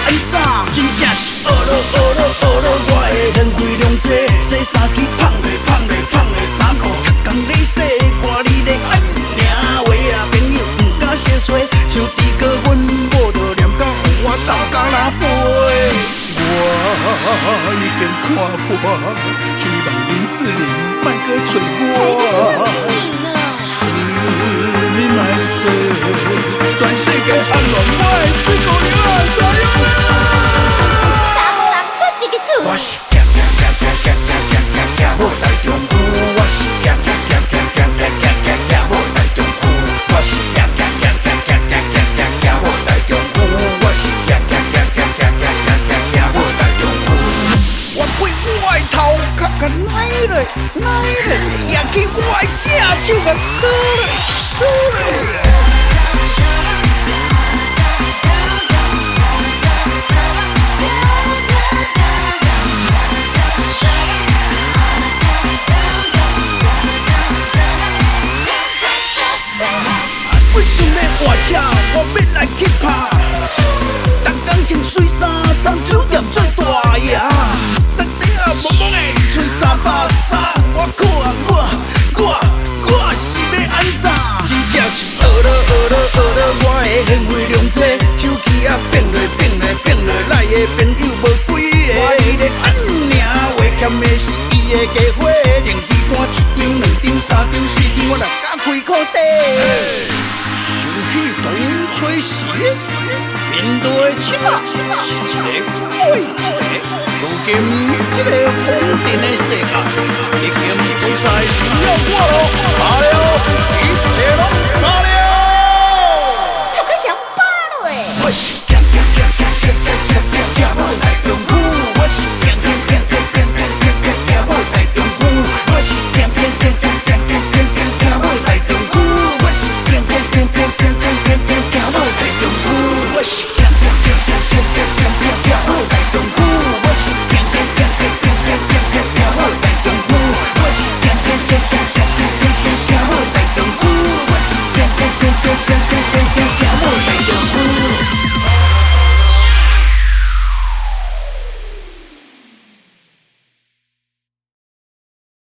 安怎？真正是学了，我的现费量多，洗衫机捧咧，衫裤脱工咧洗，我你咧按领话啊，朋友毋敢相衰，像猪哥阮某着念到我走到哪飞。我已经看破，希望林志玲莫搁找我。是你莫说，全世界安乱我的水姑娘啊，啥样啊？查甫人出一个厝。我是我台中区，我是我台中区，我是我台中区，我是我台中区。我开我的头壳甲奶咧，也去我的正手甲锁咧。我想要换车，我要来去拍。逐工穿水衫，从酒店做大爷。身体啊摸摸的，剩330，我靠啊我是要安怎？真正是学了，我的现费量多，手机啊变落，来的朋友无几个。我伊咧按领话欠的是伊的家伙，电视单1张、2张、3张、4张，我来加开块底。想起当初时，面对的七仔是一个鬼一个，如今这个疯癫的世界，已经不再需要我了，一切拢罢了。